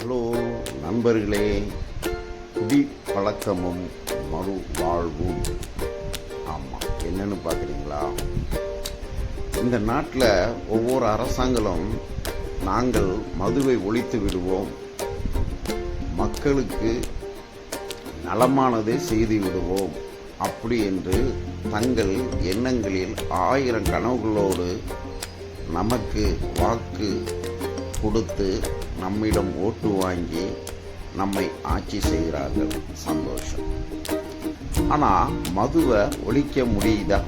Hello நண்பர்களே, குடி பழக்கமும் மறு வாழ்வும். ஆமாம், என்னன்னு பார்க்குறீங்களா? இந்த நாட்டில் ஒவ்வொரு அரசாங்கங்களும் நாங்கள் மதுவை ஒழித்து விடுவோம், மக்களுக்கு நலமானதை செய்து விடுவோம் அப்படி என்று தங்கள் எண்ணங்களில் 1000 கனவுகளோடு நமக்கு வாக்கு கொடுத்து நம்மிடம் ஓட்டு வாங்கி நம்மை ஆட்சி செய்கிறார்கள். சந்தோஷம். ஆனால் மதுவை ஒழிக்க முடியுதா?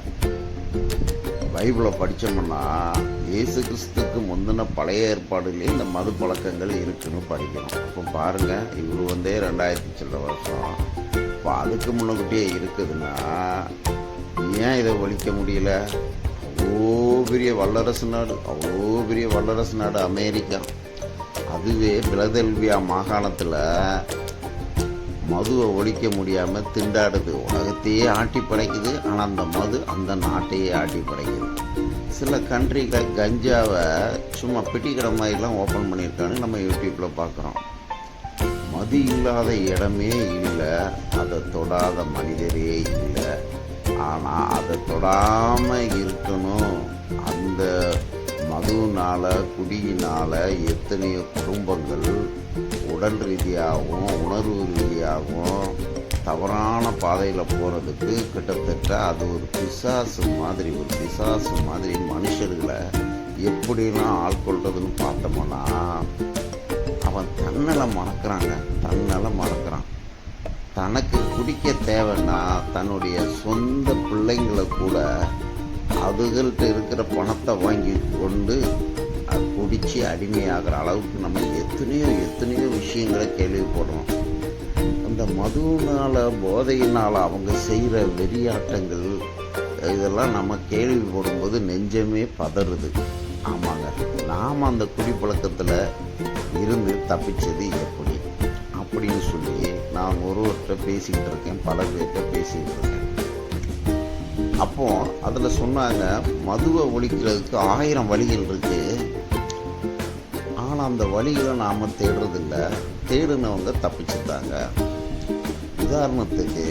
பைபிளை படித்தோம்னா இயேசு கிறிஸ்துக்கு முந்தின பழைய ஏற்பாடுலேயே இந்த மது பழக்கங்கள் இருக்குன்னு படிக்கணும். இப்போ பாருங்கள், இவர் 2000 சில்லற வருஷம், இப்போ அதுக்கு முன்னக்கிட்டே இருக்குதுன்னா ஏன் இதை ஒழிக்க முடியல? அவ்வளோ பெரிய வல்லரசு நாடு அமெரிக்கா. அதுவே பிலதெல்வியா மாகாணத்தில் மதுவை ஒழிக்க முடியாமல் திண்டாடுது. உலகத்தையே ஆட்டி படைக்குது. ஆனால் அந்த மது அந்த நாட்டையே ஆட்டி படைக்குது. சில கண்ட்ரிகள் கஞ்சாவை சும்மா பெட்டிக்கடை மாதிரிலாம் ஓப்பன் பண்ணியிருக்கான்னு நம்ம யூடியூப்பில் பார்க்குறோம். மது இல்லாத இடமே இல்லை, அதை தொடாத மனிதரே இல்லை. ஆனால் அதை தொடாமல் இருக்கணும். அந்த மதுவினால், குடியினால் எத்தனையோ குடும்பங்கள் உடல் ரீதியாகவும் உணர்வு ரீதியாகவும் தவறான பாதையில் போகிறதுக்கு கிட்டத்தட்ட அது ஒரு பிசாசு மாதிரி மனுஷர்களை எப்படிலாம் ஆட்கொள்றதுன்னு பார்த்தோம்னா, அவன் தன்னலை மறக்கிறான். தனக்கு குடிக்க தேவைன்னா தன்னுடைய சொந்த பிள்ளைங்களை கூட அதுகள்கிட்ட இருக்கிற பணத்தை வாங்கி கொண்டு அது குடித்து அடிமையாகிற அளவுக்கு நம்ம எத்தனையோ விஷயங்களை கேள்விப்படுறோம். அந்த மதுவினால், போதையினால் அவங்க செய்கிற வெறியாட்டங்கள் இதெல்லாம் நம்ம கேள்விப்படும்போது நெஞ்சமே பதறுது. ஆமாங்க, நாம் அந்த குடிப்பழக்கத்தில் இருந்து தப்பிச்சது எப்படி அப்படின்னு சொல்லி நான் ஒருவர்கிட்ட பேசிக்கிட்டு இருக்கேன், பல பேர்கிட்ட பேசிக்கிட்டு இருக்கேன். அப்போ அதில் சொன்னாங்க, மதுவை ஒழிக்கிறதுக்கு 1000 வழிகள் இருக்கு. ஆனால் அந்த வழிகளை நாம் தேடுறதில்ல, தேடினவங்க தப்பிச்சுட்டாங்க. உதாரணத்துக்கு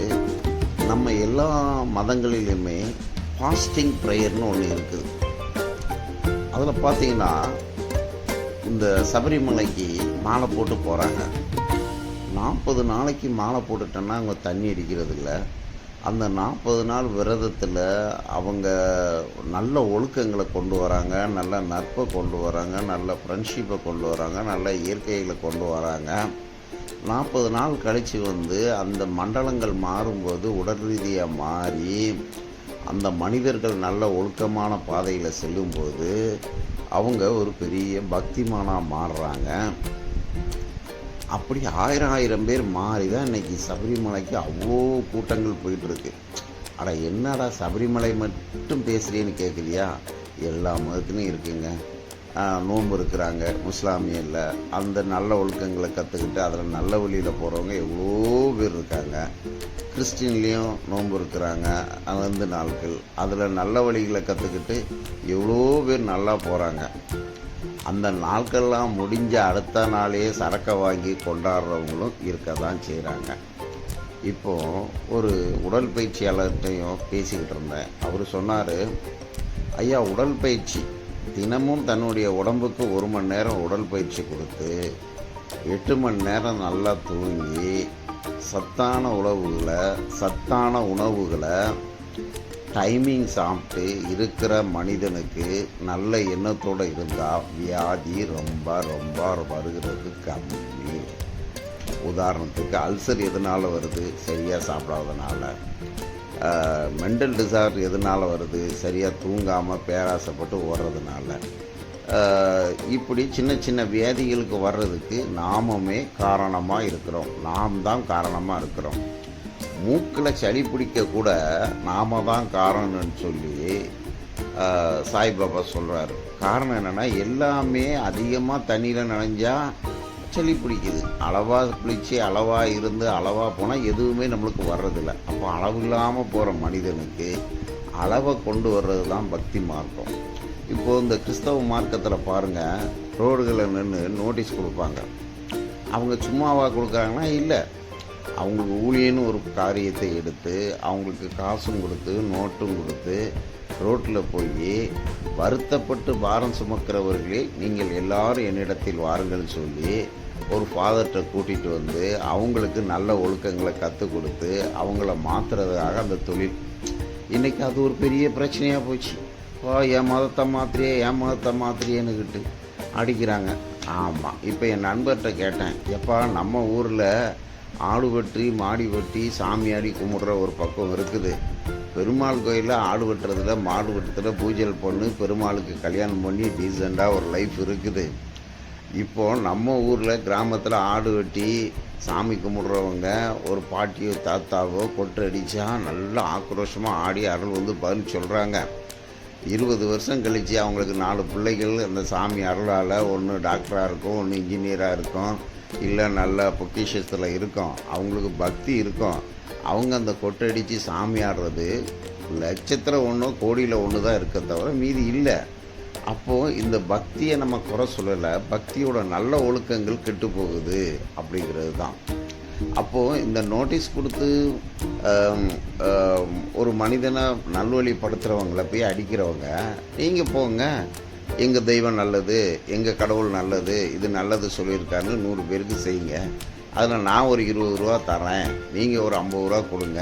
நம்ம எல்லா மதங்களிலுமே ஃபாஸ்டிங் ப்ரேயர்னு ஒன்று இருக்குது. அதில் பார்த்தீங்கன்னா இந்த சபரிமலைக்கு மாலை போட்டு போகிறாங்க. 40 நாளைக்கு மாலை போட்டுட்டோன்னா அவங்க தண்ணி அடிக்கிறது இல்லை. அந்த 40 நாள் விரதத்தில் அவங்க நல்ல ஒழுக்கங்களை கொண்டு வராங்க, நல்ல நட்பை கொண்டு வராங்க, நல்ல ஃப்ரெண்ட்ஷிப்பை கொண்டு வராங்க, நல்ல இயற்கைகளை கொண்டு வராங்க. 40 நாள் கழித்து அந்த மண்டலங்கள் மாறும்போது உடல் ரீதியாக மாறி அந்த மனிதர்கள் நல்ல ஒழுக்கமான பாதையில் செல்லும்போது அவங்க ஒரு பெரிய பக்திமானாக மாறுறாங்க. அப்படி 1000 பேர் மாறி தான் இன்றைக்கி சபரிமலைக்கு அவ்வளோ கூட்டங்கள் போயிட்டுருக்கு. அட என்னடா சபரிமலை மட்டும் பேசுகிறேன்னு கேட்குறியா? எல்லா மதத்துலையும் இருக்குங்க. நோன்பு இருக்கிறாங்க முஸ்லாமியில், அந்த நல்ல ஒழுக்கங்களை கற்றுக்கிட்டு அதில் நல்ல வழியில் போகிறவங்க எவ்வளோ பேர் இருக்காங்க. கிறிஸ்டின்லேயும் நோன்பு இருக்கிறாங்க 5 நாட்கள், அதில் நல்ல வழிகளை கற்றுக்கிட்டு எவ்வளோ பேர் நல்லா போகிறாங்க. அந்த நாட்கள்லாம் முடிஞ்ச அடுத்த நாளே சரக்கை வாங்கி கொண்டாடுறவங்களும் இருக்க தான் செய்கிறாங்க. இப்போது ஒரு உடற்பயிற்சியாளர்கிட்டையும் பேசிக்கிட்டு இருந்தேன். அவர் சொன்னார், ஐயா, உடற்பயிற்சி தினமும் தன்னுடைய உடம்புக்கு 1 மணி நேரம் உடற்பயிற்சி கொடுத்து 8 மணி நேரம் நல்லா தூங்கி சத்தான உணவுகளை டைமிங் சாப்பிட்டு இருக்கிற மனிதனுக்கு நல்ல எண்ணத்தோடு இருந்தால் வியாதி ரொம்ப வருகிறது கம்மி. உதாரணத்துக்கு அல்சர் எதனால் வருது? சரியாக சாப்பிடாதனால. மென்டல் டிசார்டர் எதனால் வருது? சரியாக தூங்காமல் பேராசைப்பட்டு ஓடுறதுனால. இப்படி சின்ன வியாதிகளுக்கு வர்றதுக்கு நாமே காரணமாக இருக்கிறோம். மூக்கில் சளி பிடிக்க கூட நாம தான் காரணம்னு சொல்லி சாய்பாபா சொல்கிறாரு. காரணம் என்னென்னா, எல்லாமே அதிகமாக தண்ணியில் நனைஞ்சா சளி பிடிக்குது. அளவாக குளித்து அளவாக இருந்து அளவாக போனால் எதுவுமே நம்மளுக்கு வர்றதில்லை. அப்போ அளவு இல்லாமல் போகிற மனிதனுக்கு அளவை கொண்டு வர்றது தான் பக்தி மார்க்கம். இப்போது இந்த கிறிஸ்தவ மார்க்கத்தில் பாருங்கள், ரோடுகளில் நின்று நோட்டீஸ் கொடுப்பாங்க. அவங்க சும்மாவா கொடுக்குறாங்கன்னா இல்லை, அவங்களுக்கு ஊழியன்னு ஒரு காரியத்தை எடுத்து அவங்களுக்கு காசும் கொடுத்து நோட்டும் கொடுத்து ரோட்டில் போய் வருத்தப்பட்டு பாரம் சுமக்கிறவர்களே நீங்கள் எல்லாரும் என்னிடத்தில் வாருங்கள் சொல்லி ஒரு ஃபாதர்கிட்ட கூட்டிகிட்டு வந்து அவங்களுக்கு நல்ல ஒழுக்கங்களை கற்றுக் கொடுத்து அவங்கள மாற்றுறதுக்காக அந்த தொழில். இன்றைக்கி அது ஒரு பெரிய பிரச்சனையாக போச்சு. என் மதத்தை மாத்திரையேன்னுக்கிட்டு அடிக்கிறாங்க. ஆமாம், இப்போ என் நண்பர்கிட்ட கேட்டேன், எப்பா நம்ம ஊரில் ஆடு வெட்டி மாடி வெட்டி சாமியாடி கும்பிட்ற ஒரு பக்கம் இருக்குது. பெருமாள் கோயிலில் ஆடு வெட்டுறதுல மாடு வெட்டுறதுல பூஜைகள் பண்ணி பெருமாளுக்கு கல்யாணம் பண்ணி டீசெண்டாக ஒரு லைஃப் இருக்குது. இப்போது நம்ம ஊரில் கிராமத்தில் ஆடு வெட்டி சாமி கும்பிட்றவங்க ஒரு பாட்டியோ தாத்தாவோ கொட்டடிச்சா நல்லா ஆக்ரோஷமாக ஆடி அருள் வந்து பதில் சொல்கிறாங்க. 20 வருஷம் கழித்து அவங்களுக்கு 4 பிள்ளைகள் அந்த சாமி அருளால் ஒன்று டாக்டராக இருக்கும், ஒன்று இன்ஜினியராக இருக்கும், இல்லை நல்ல பொக்கிஷத்தில் இருக்கும், அவங்களுக்கு பக்தி இருக்கும். அவங்க அந்த கொட்டடித்து சாமி ஆடுறது லட்சத்தில் 1 கோடியில் 1 தான் இருக்க தவிர மீதி இல்லை. அப்போது இந்த பக்தியை நம்ம குறை சொல்லலை, பக்தியோட நல்ல ஒழுக்கங்கள் கெட்டு போகுது அப்படிங்கிறது தான். அப்போது இந்த நோட்டீஸ் கொடுத்து ஒரு மனிதனை நல்வழிப்படுத்துகிறவங்கள போய் அடிக்கிறவங்க, நீங்கள் போங்க, எங்கள் தெய்வம் நல்லது, எங்கள் கடவுள் நல்லது, இது நல்லது சொல்லியிருக்காருன்னு 100 பேருக்கு செய்யுங்க. அதில் நான் ஒரு 20 ரூபா தரேன், நீங்கள் ஒரு 50 ரூபா கொடுங்க,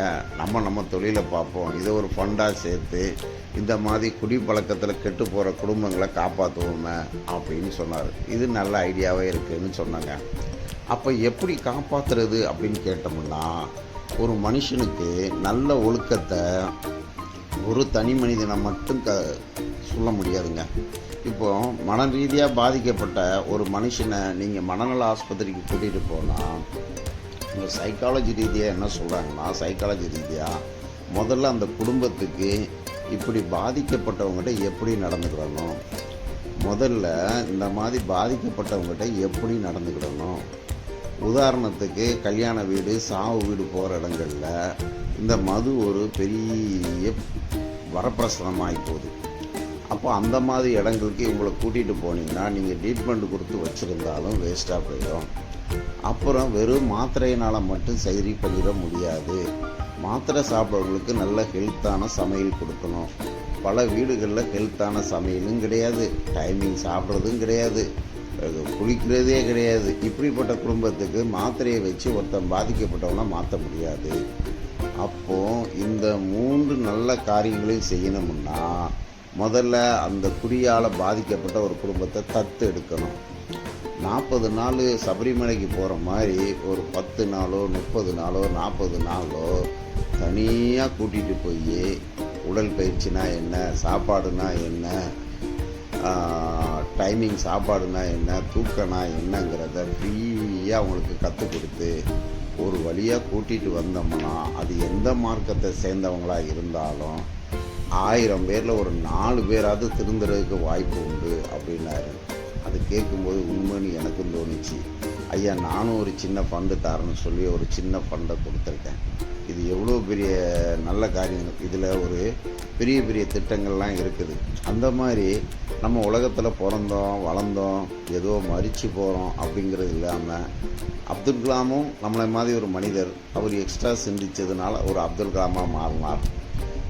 நம்ம தொழிலை பார்ப்போம், இதை ஒரு ஃபண்டாக சேர்த்து இந்த மாதிரி குடிப்பழக்கத்தில் கெட்டு போகிற குடும்பங்களை காப்பாற்றுவோமே அப்படின்னு சொன்னார். இது நல்ல ஐடியாவே இருக்குதுன்னு சொன்னாங்க. அப்போ எப்படி காப்பாற்றுறது அப்படின்னு கேட்டோம்னா, ஒரு மனுஷனுக்கு நல்ல ஒழுக்கத்தை ஒரு தனி மனிதனை மட்டும் சொல்ல முடியாதுங்க. இப்போது மன ரீதியாக பாதிக்கப்பட்ட ஒரு மனுஷனை நீங்கள் மனநல ஆஸ்பத்திரிக்கு கூட்டிகிட்டு போனால் இந்த சைக்காலஜி ரீதியாக என்ன சொல்கிறாங்கன்னா, சைக்காலஜி ரீதியாக முதல்ல அந்த குடும்பத்துக்கு இப்படி பாதிக்கப்பட்டவங்ககிட்ட எப்படி நடந்துக்கிடணும், முதல்ல இந்த மாதிரி பாதிக்கப்பட்டவங்ககிட்ட எப்படி நடந்துக்கிடணும். உதாரணத்துக்கு கல்யாண வீடு சாவு வீடு போகிற இடங்களில் இந்த மது ஒரு பெரிய வரப்பிரசாதமாகி போகுது. அப்போ அந்த மாதிரி இடங்களுக்கு இவங்களை கூட்டிகிட்டு போனீங்கன்னா நீங்கள் ட்ரீட்மெண்ட் கொடுத்து வச்சுருந்தாலும் வேஸ்ட்டாக போயிடும். அப்புறம் வெறும் மாத்திரையினால் மட்டும் சரி பண்ணிட முடியாது. மாத்திரை சாப்பிட்றவங்களுக்கு நல்ல ஹெல்த்தான சமையல் கொடுக்கணும். பல வீடுகளில் ஹெல்த்தான சமையலும் கிடையாது, டைமிங் சாப்பிட்றதும் கிடையாது, குளிக்கிறதே கிடையாது. இப்படிப்பட்ட குடும்பத்துக்கு மாத்திரையை வச்சு ஒருத்தன் பாதிக்கப்பட்டவனா மாற்ற முடியாது. அப்போது இந்த 3 நல்ல காரியங்களையும் செய்யணும்னா முதல்ல அந்த குடியால் பாதிக்கப்பட்ட ஒரு குடும்பத்தை தத்து எடுக்கணும். 40 நாள் சபரிமலைக்கு போகிற மாதிரி ஒரு 10 நாளோ 30 நாளோ 40 நாளோ தனியாக கூட்டிகிட்டு போய் உடல் பயிற்சினா என்ன, சாப்பாடுனா என்ன, டைமிங் சாப்பாடுனா என்ன, தூக்கனா என்னங்கிறத ஃப்ரீயாக அவங்களுக்கு கற்றுக் கொடுத்து ஒரு வழியாக கூட்டிகிட்டு வந்தோம்னா அது எந்த மார்க்கத்தை சேர்ந்தவங்களாக இருந்தாலும் 1000 பேரில் ஒரு 4 பேராவது திருந்துறதுக்கு வாய்ப்பு உண்டு அப்படின்னாரு. அது கேட்கும்போது உண்மைன்னு எனக்கும் தோணுச்சு. ஐயா, நானும் ஒரு சின்ன ஃபண்டு தரேன்னு சொல்லி ஒரு சின்ன ஃபண்டை கொடுத்துருக்கேன். இது எவ்வளோ பெரிய நல்ல காரியம். இதில் ஒரு பெரிய பெரிய திட்டங்கள்லாம் இருக்குது. அந்த மாதிரி நம்ம உலகத்தில் பிறந்தோம் வளர்ந்தோம் ஏதோ மரித்து போகிறோம் அப்படிங்கிறது இல்லாமல், அப்துல் கலாமும் நம்மளை மாதிரி ஒரு மனிதர், அவர் எக்ஸ்ட்ரா சிந்தித்ததுனால ஒரு அப்துல் கலாமாக மாறினார்.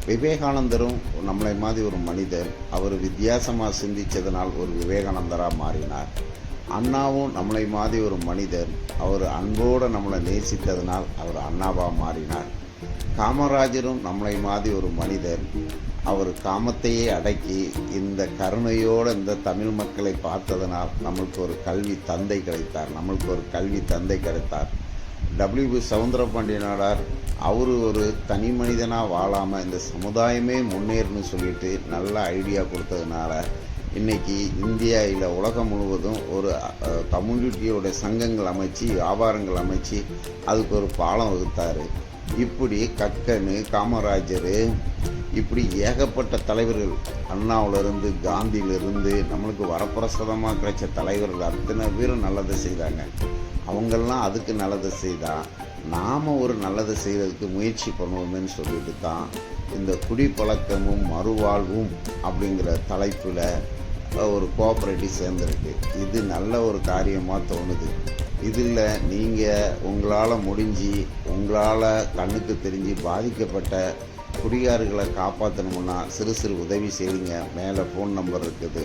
விவேகானந்தரும் நம்மளை மாதிரி ஒரு மனிதர், அவர் வித்தியாசமாக சிந்தித்ததனால் ஒரு விவேகானந்தராக மாறினார். அண்ணாவும் நம்மளை மாதிரி ஒரு மனிதர், அவர் அன்போடு நம்மளை நேசித்ததனால் அவர் அண்ணாவாக மாறினார். காமராஜரும் நம்மளை மாதிரி ஒரு மனிதர், அவர் காமத்தையே அடக்கி இந்த கருணையோடு இந்த தமிழ் மக்களை பார்த்ததனால் நம்மளுக்கு ஒரு கல்வி தந்தை கிடைத்தார். W. சவுந்தரபாண்டிய நாடார், அவர் ஒரு தனி மனிதனாக வாழாமல் இந்த சமுதாயமே முன்னேறுன்னு சொல்லிட்டு நல்ல ஐடியா கொடுத்ததுனால இன்றைக்கி இந்தியா இல்லை உலகம் முழுவதும் ஒரு கம்யூனிட்டியோட சங்கங்கள் அமைச்சு வியாபாரங்கள் அமைச்சு அதுக்கு ஒரு பாலம் வகுத்தார். இப்படி கக்கனு, காமராஜர், இப்படி ஏகப்பட்ட தலைவர்கள், அண்ணாவிலிருந்து காந்தியிலிருந்து நம்மளுக்கு வரப்பிரசாதமாக கிடைச்ச தலைவர்கள் அத்தனை பேரும் நல்லதை செய்தாங்க. அவங்கெல்லாம் அதுக்கு நல்லதை செய்தால் நாம் ஒரு நல்லதை செய்கிறதுக்கு முயற்சி பண்ணுவோமேன்னு சொல்லிட்டு தான் இந்த குடிப்பழக்கமும் மறுவாழ்வும் அப்படிங்கிற தலைப்பில் ஒரு கோஆப்ரேட்டிவ் சேர்ந்துருக்கு. இது நல்ல ஒரு காரியமாக தோணுது. இதில் நீங்கள் உங்களால் முடிஞ்சு உங்களால் கண்ணுக்கு தெரிஞ்சு பாதிக்கப்பட்ட குடிகாரர்களை காப்பாற்றணும்னா சிறு சிறு உதவி செய்யுங்க. மேலே ஃபோன் நம்பர் இருக்குது.